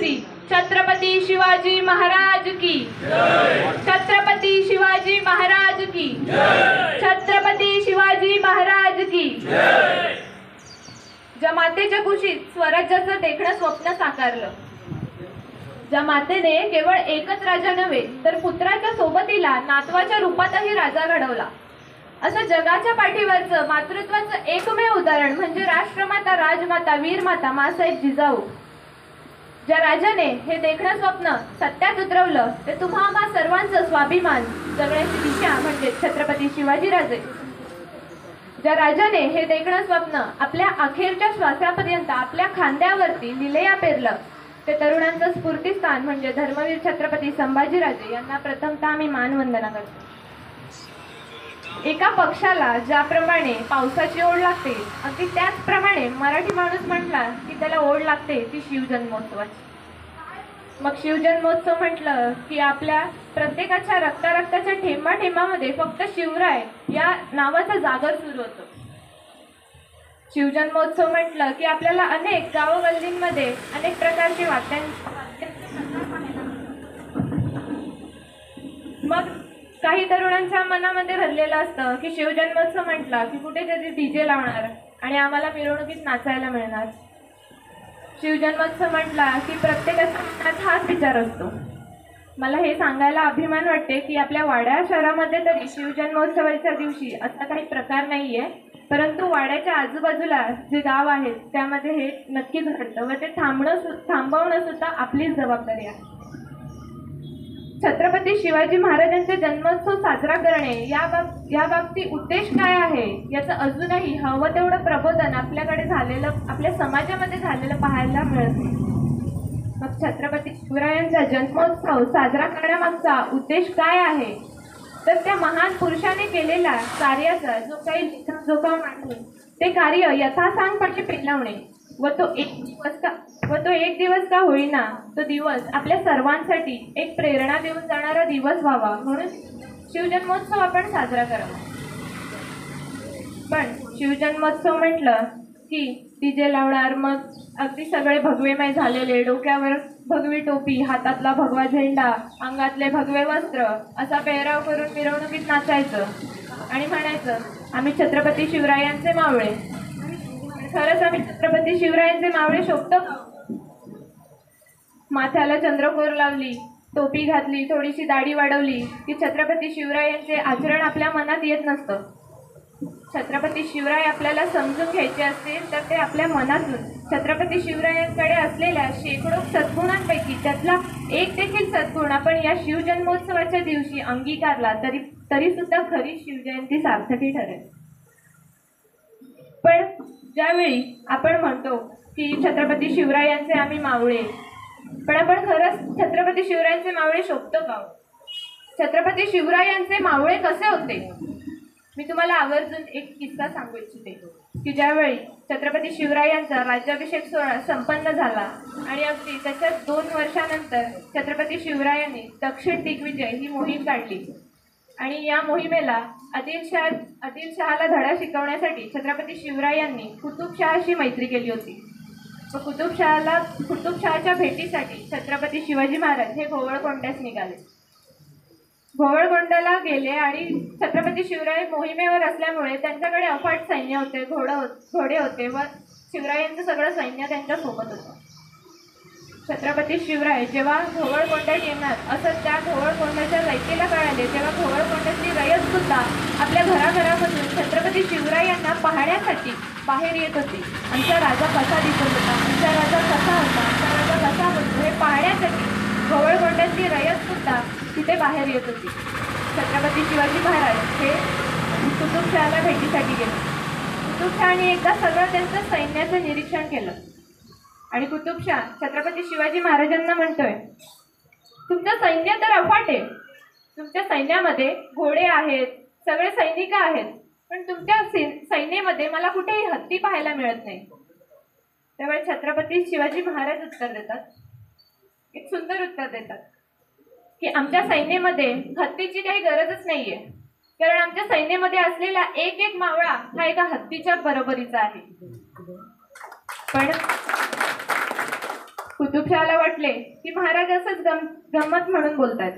श्री छत्रपती शिवाजी महाराज की छत्रपती शिवाजी महाराज की छत्रपती शिवाजी महाराज की। ज्या मातेच्या कुशीत स्वराज्याचं देखणं स्वप्न साकारलं, ज्या मातेने केवळ एकच राजा नव्हे तर पुत्राच्या सोबतीला नातवाच्या रूपातही राजा घडवला, असं जगाच्या पाठीवरचं मातृत्वाचं एकमेव उदाहरण म्हणजे राष्ट्रमाता, राजमाता, वीरमाता माँसाहेब जिजाऊ। ज्या राजाने हे देखणं स्वप्न सत्यात उतरवलं ते तुम्हा सर्वांचं स्वाभिमान जगण्याची दिशा म्हणजे छत्रपती शिवाजीराजे। ज्या राजाने हे देखणं स्वप्न आपल्या अखेरच्या श्वासापर्यंत आपल्या खांद्यावरती लिलया पेरलं ते तरुणांचं स्फूर्तिस्थान म्हणजे धर्मवीर छत्रपती संभाजीराजे यांना प्रथमतः आम्ही मानवंदना करतो। एका पक्षाला ज्याप्रमाणे पावसाची ओढ लागते अगदी त्याचप्रमाणे मराठी माणूस म्हटला की त्याला ओढ लागते ती शिवजन्मोत्सवाची। मग शिवजन्मोत्सव म्हटलं की आपल्या प्रत्येकाच्या रक्ताच्या थेंबामध्ये फक्त शिवराय या नावाचा जागर सुरू होतो। शिवजन्मोत्सव म्हटलं की आपल्याला अनेक गावोगल्लींमध्ये अनेक प्रकारचे मग काही तरुणांच्या मनामध्ये भरलेलं असतं की शिवजन्मोत्सव म्हटला की कुठेतरी डीजे लावणार आणि आम्हाला मिरवणुकीत नाचायला मिळणार। शिवजन्मोत्सव म्हटला की प्रत्येकाच्या मनात हाच विचार असतो। मला हे सांगायला अभिमान वाटते की आपल्या वाड्या शहरामध्ये तरी शिवजन्मोत्सवाच्या दिवशी असा काही प्रकार नाहीये, परंतु वाड्याच्या आजूबाजूला जे गाव आहेत त्यामध्ये हे नक्कीच घडतं व ते थांबवणं सुद्धा आपलीच जबाबदारी आहे। छत्रपती शिवाजी महाराजांचे जन्मोत्सव साजरा करणे या बाबतीत उद्देश काय आहे याचं अजूनही हवं तेवढं प्रबोधन आपल्याकडे झालेलं, आपल्या समाजामध्ये झालेलं पाहायला मिळत नाही। मग छत्रपती शिवरायांचा जन्मोत्सव साजरा करण्यामागचा उद्देश काय आहे तर त्या महान पुरुषाने केलेल्या कार्याचा जो काही मांडून ते कार्य यथासांगपणे पेलवणे व तो एक दिवस का होईना तो दिवस आपल्या सर्वांसाठी एक प्रेरणा देऊन जाणारा दिवस व्हावा म्हणून शिवजन्मोत्सव आपण साजरा करावा। पण शिवजन्मोत्सव म्हटलं की डीजे लावणार, मग अगदी सगळे भगवेमय झालेले, डोक्यावर भगवी टोपी, हातातला भगवा झेंडा, अंगातले भगवे वस्त्र असा पेहराव करून मिरवणुकीत नाचायचं आणि म्हणायचं आम्ही छत्रपती शिवरायांचे मावळे। खरंच आम्ही छत्रपती शिवरायांचे मावळे शोभतो। माथ्याला चंद्रकोर लावली, टोपी घातली, थोडीशी दाढी वाढवली की छत्रपती शिवरायांचे आचरण आपल्या मनात येत नसतं। छत्रपती शिवराय आपल्याला समजून घ्यायचे असतील तर ते आपल्या मनातून छत्रपती शिवरायांकडे असलेल्या शेकडो सद्गुणांपैकी त्यातला एक देखील सद्गुण आपण या शिवजन्मोत्सवाच्या दिवशी अंगीकारला तरी सुद्धा खरी शिवजयंती सार्थकी ठरेल। पण ज्यावेळी आपण म्हणतो की छत्रपती शिवरायांचे आम्ही मावळे, पण आपण खरंच छत्रपती शिवरायांचे मावळे शोभतो का? छत्रपती शिवरायांचे मावळे कसे होते? मी तुम्हाला आवर्जून एक किस्सा सांगू इच्छिते की ज्यावेळी छत्रपती शिवरायांचा राज्याभिषेक सोहळा संपन्न झाला आणि अगदी त्याच्या 2 वर्षानंतर छत्रपती शिवरायांनी दक्षिण दिग्विजय ही मोहीम काढली आणि या मोहिमेला आदिलशहाला धडा शिकवण्यासाठी छत्रपती शिवरायांनी कुतुबशहाशी मैत्री केली होती व कुतुबशहाच्या भेटीसाठी छत्रपती शिवाजी महाराज हे गोवळकोंड्यास निघाले। गोवळकोंड्याला गेले आणि छत्रपती शिवराय मोहिमेवर असल्यामुळे त्यांच्याकडे अफाट सैन्य होते, घोडे होते व शिवरायांचं सगळं सैन्य त्यांच्या सोबत होतं। छत्रपती शिवराय जेव्हा घोवळकोंड्यात येणार असं त्या घोवळकोंड्याच्या रयतेला कळाले तेव्हा घोवळकोंड्यातली रयत सुद्धा आपल्या घराघरामधून छत्रपती शिवरायांना पाहण्यासाठी बाहेर येत होती। आमचा राजा कसा दिसत होता, आमचा राजा कसा होता, आमचा राजा कसा होतो हे पाहण्यासाठी घोवळकोंड्यातली रयत सुद्धा तिथे बाहेर येत होती। छत्रपती शिवाजी महाराज हे कुतुबशहाला भेटीसाठी गेले। कुतुबशहाने एकदा सगळं त्यांचं सैन्याचं निरीक्षण केलं आणि कुतुबशहा छत्रपती शिवाजी महाराजांना म्हणतोय तुमचं सैन्य तर अफाट आहे, तुमच्या सैन्यामध्ये घोडे आहेत, सगळे सैनिक आहेत, पण तुमच्या सैन्यामध्ये मला कुठेही हत्ती पाहायला मिळत नाही। त्यावेळी छत्रपती शिवाजी महाराज उत्तर देतात, एक सुंदर उत्तर देतात की आमच्या सैन्यामध्ये हत्तीची काही गरजच नाहीये, कारण आमच्या सैन्यामध्ये असलेला एक मावळा हा एका हत्तीच्या बरोबरीचा आहे। कुतुबशहाला वाटले की महाराज असंच गंमत म्हणून बोलतात.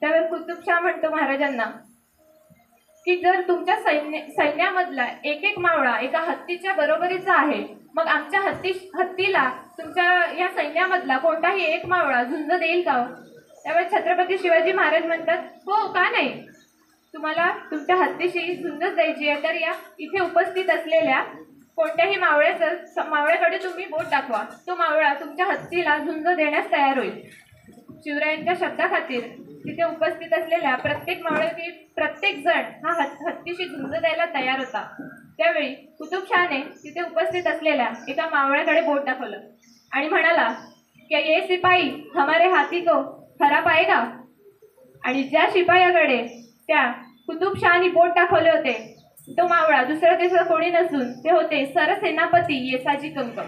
त्यावेळेस कुतुबशाह म्हणतो महाराजांना की जर तुमच्या सैन्यामधला एक एक मावळा एका हत्तीच्या बरोबरीचा आहे, मग आमच्या हत्तीला तुमच्या या सैन्यामधला कोणताही एक मावळा झुंज देईल का? त्यावेळेस छत्रपती शिवाजी महाराज म्हणतात, हो का नाही, तुम्हाला तुमच्या हत्तीशी झुंजच द्यायची आहे तर या इथे उपस्थित असलेल्या कोणत्याही मावळ्याकडे तुम्ही बोट दाखवा, तो मावळा तुमच्या हत्तीला झुंज देण्यास तयार होईल. शिवरायांच्या शब्दाखातीर तिथे उपस्थित असलेल्या प्रत्येक जण हा हत्तीशी झुंज द्यायला तयार होता. त्यावेळी कुतुबशहाने तिथे उपस्थित असलेल्या एका मावळ्याकडे बोट दाखवलं आणि म्हणाला की ये सिपाही हमारे हाथी को खरा पाएगा. आणि ज्या शिपायाकडे त्या कुतुबशहानी बोट दाखवले होते तो मावळा दुसरं तिसरं कोणी नसून ते होते सरसेनापती येसाजी कंकण.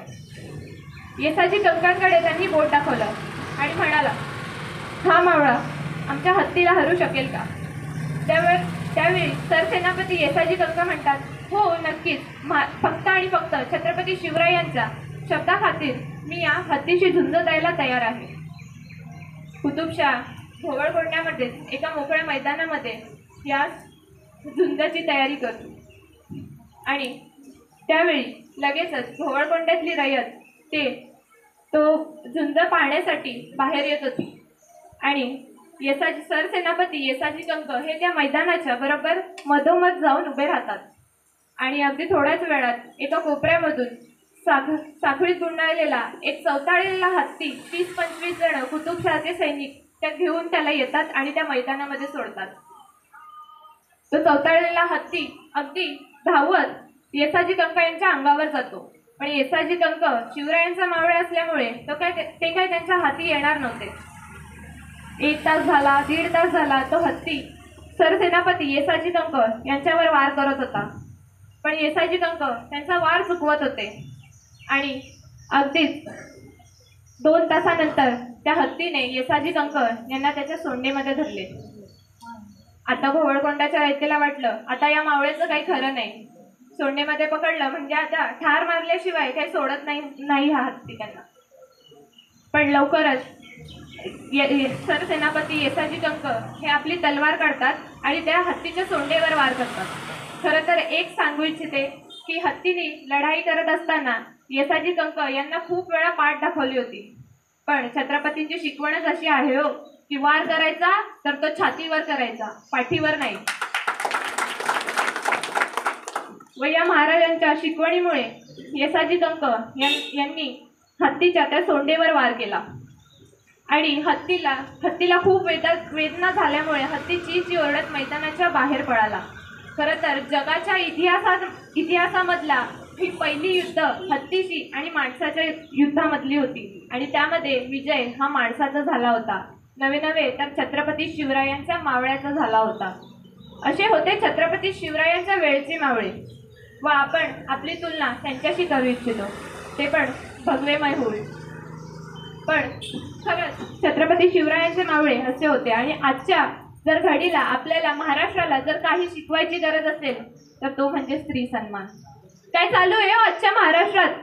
येसाजी कंकणकडे त्यांनी बोट दाखवलं आणि म्हणाला, हा मावळा आमच्या हत्तीला हरू शकेल का? त्यावेळी सरसेनापती येसाजी कंकण म्हणतात, हो नक्कीच, फक्त आणि फक्त छत्रपती शिवरायांच्या शब्दाखातीर मी या हत्तीशी झुंज द्यायला तयार आहे. कुतुबशाह भोवळकोंड्यामध्ये एका मोकळ्या मैदानामध्ये या झुंजाची तयारी करतो आणि त्यावेळी लगेचच भोवळकोंड्यातली रयत तो झुंज पाहण्यासाठी बाहेर येत होती आणि सरसेनापती येसाजी कंक हे त्या मैदानाच्या बरोबर मधोमध जाऊन उभे राहतात आणि अगदी थोड्याच वेळात एका कोपऱ्यामधून साखळीत गुंडाळलेला एक चवताळलेला हत्ती 30-25 जण कुतुबशहाचे सैनिक त्या घेऊन त्याला येतात आणि त्या मैदानामध्ये सोडतात. तो चवताळलेला हत्ती अगदी धावत येसाजी कंक यांच्या अंगावर जातो. पण येसाजी कंक शिवरायांचा मावळे असल्यामुळे ते काय त्यांच्या हाती येणार नव्हते. 1 तास झाला, 1.5 तास झाला तो हत्ती सरसेनापती येसाजी कंक यांच्यावर वार करत होता. पण येसाजी कंक त्यांचा वार चुकवत होते आणि अगदीच 2 तासानंतर त्या हत्तीने येसाजी कंक यांना त्याच्या सोंडेमध्ये धरले. आता भोवळकोंडाच्या रयतेला वाटलं आता या मावळ्याचं काही खरं नाही. सोंडेमध्ये पकडलं म्हणजे आता ठार मारल्याशिवाय काही सोडत नाही हा हत्ती त्यांना. पण लवकरच सरसेनापती येसाजी कंक हे आपली तलवार काढतात आणि त्या हत्तीच्या सोंडेवर वार करतात. खरं तर एक सांगू इच्छिते की हत्तीने लढाई करत असताना येसाजी कंक यांना खूप वेळा पाठ दाखवली होती. पण छत्रपतींची शिकवणच अशी आहे हो की वार करायचा तर तो छातीवर करायचा, पाठीवर नाही. व या महाराजांच्या शिकवणीमुळे येसाजी कंक यांनी हत्तीच्या त्या सोंडेवर वार केला आणि हत्तीला खूप वेदना झाल्यामुळे हत्ती चीची ओरडत मैदानाच्या बाहेर पळाला. खरं तर जगाच्या इतिहासामधला ही पहिली युद्ध हत्तीची आणि माणसाच्या युद्धामधली होती आणि त्यामध्ये विजय हा माणसाचा झाला होता, नवे तर छत्रपती शिवरायांच्या मावळ्याचा झाला होता. असे होते छत्रपती शिवरायांच्या वेळचे मावळे व आपण आपली तुलना त्यांच्याशी करू इच्छितो, ते पण भगवेमय होईल. पण खरंच छत्रपती शिवरायांचे मावळे असे होते आणि आजच्या जर घडीला आपल्याला महाराष्ट्राला जर काही शिकवायची गरज असेल तर तो म्हणजे स्त्री सन्मान. काय चालू आहे आजच्या महाराष्ट्रात?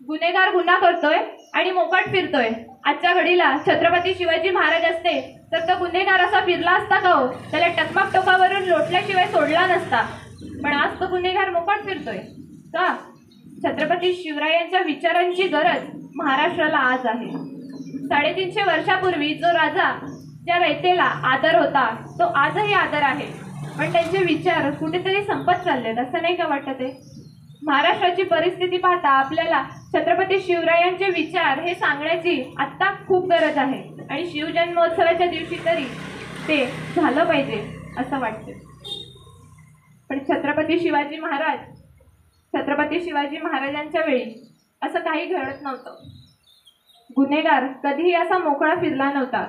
गुन्हेगार गुन्हा करतोय आणि मोकाट फिरतोय. आजच्या घडीला छत्रपती शिवाजी महाराज असते तर तो गुन्हेगार असा फिरला असता का हो? त्याला टकमक टोकावरून लोटल्याशिवाय सोडला नसता. पण आज तो गुन्हेगार मोकाट फिरतोय का? छत्रपती शिवरायांच्या विचारांची गरज महाराष्ट्राला आज आहे. 350 वर्षापूर्वी जो राजा ज्या रयतेला आदर होता तो आजही आदर आहे. पण त्यांचे विचार कुठेतरी संपत चाललेत असं नाही का वाटत आहे? महाराष्ट्राची परिस्थिती पाहता आपल्याला छत्रपती शिवरायांचे विचार हे सांगण्याची आत्ता खूप गरज आहे आणि शिवजन्मोत्सवाच्या दिवशी तरी ते झालं पाहिजे असं वाटतं. पण छत्रपती शिवाजी महाराजांच्या वेळी असं काही घडत नव्हतं. गुन्हेगार कधीही असा मोकळा फिरला नव्हता,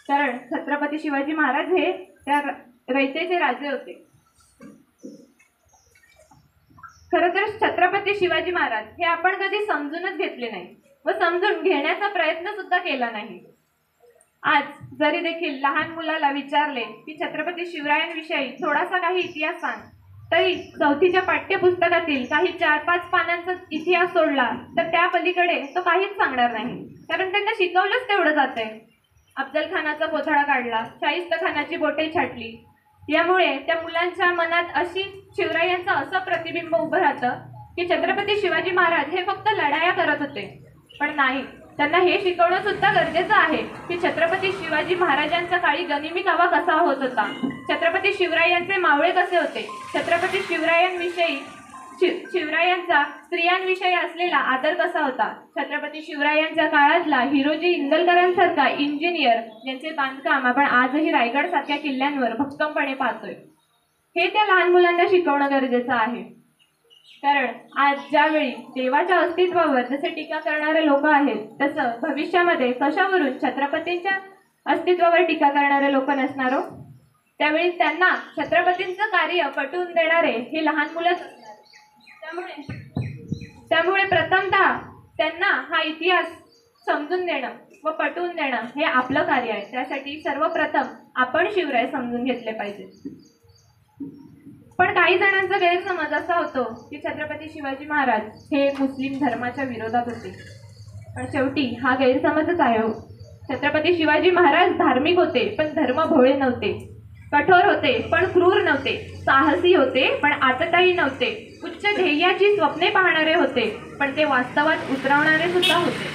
कारण छत्रपती शिवाजी महाराज हे त्या रयतेचे राजे होते. खरं तर छत्रपती शिवाजी महाराज हे आपण कधी समजूनच घेतले नाही व समजून घेण्याचा प्रयत्न सुद्धा केला नाही. आज जरी देखील लहान मुलाला विचारले की छत्रपती शिवरायांविषयी थोडासा काही इतिहास सांग तरी चौथीच्या पाठ्यपुस्तकातील काही 4-5 पानांचा इतिहास सोडला तर त्या पलीकडे तो काहीच सांगणार नाही, कारण त्यांना शिकवलंच तेवढं जातंय. अफजल खानाचा कोथळा काढला, शाहिस्त खानाची बोटे छाटली, यामुळे त्या मुलांच्या मनात अशी शिवरायांचं असं प्रतिबिंब उभं राहतं की छत्रपती शिवाजी महाराज हे फक्त लढाया करत होते. पण नाही, त्यांना हे शिकवणं सुद्धा गरजेचं आहे की छत्रपती शिवाजी महाराजांच्या काळी गनिमी कावा कसा होत होता, छत्रपती शिवरायांचे मावळे कसे होते, छत्रपती शिवरायांचा स्त्रियांविषयी असलेला आदर कसा होता, छत्रपती शिवरायांच्या काळातला हिरोजी इंदलकरांसारखा इंजिनियर ज्यांचे बांधकाम आपण आजही रायगड सारख्या किल्ल्यांवर भक्कमपणे पाहतोय, हे त्या लहान मुलांना शिकवणं गरजेचं आहे. कारण आज ज्यावेळी देवाच्या अस्तित्वावर जसे टीका करणारे लोक आहेत, तसं भविष्यामध्ये कशावरून छत्रपतींच्या अस्तित्वावर टीका करणारे लोक नसणार हो. त्यावेळी त्यांना छत्रपतींचं कार्य पटवून देणारे हे लहान मुलंच असणार. त्यामुळे प्रथमतः त्यांना हा इतिहास समजून देणं व पटवून देणं हे आपलं कार्य आहे. त्यासाठी सर्वप्रथम आपण शिवराय समजून घेतले पाहिजे. पण काही जणांचा गैरसमज असा होतो की छत्रपती शिवाजी महाराज हे मुस्लिम धर्माच्या विरोधात होते, पण शेवटी हा गैरसमजच आहे हो. छत्रपती शिवाजी महाराज धार्मिक होते पण धर्म भोळे नव्हते, कठोर होते पण क्रूर नव्हते, साहसी होते पण आततायी नव्हते, उच्च ध्येयाची स्वप्ने पाहणारे होते पण ते वास्तवात उतरवणारे सुद्धा होते.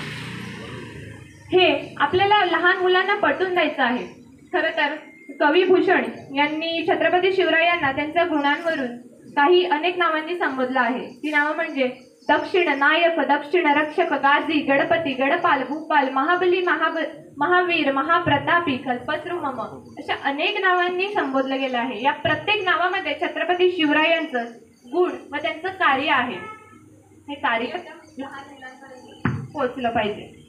हे आपल्याला लहान मुलांना पटवून द्यायचं आहे. खरं तर कवी भूषण यांनी छत्रपती शिवरायांना त्यांच्या गुणांवरून अनेक नावांनी संबोधलं आहे. ती नावं म्हणजे दक्षिण नायक, दक्षिण रक्षक, गाजी, गणपती, गडपाल, भूपाल, महाबली, महावीर, महाप्रतापी, कल्पतरू मम अशा अनेक नावांनी संबोधलं गेलं आहे. या प्रत्येक नावामध्ये छत्रपती शिवरायांचं गुण व त्यांचं कार्य आहे. हे कार्य लहान मुलांपर्यंत पोहोचलं पाहिजे.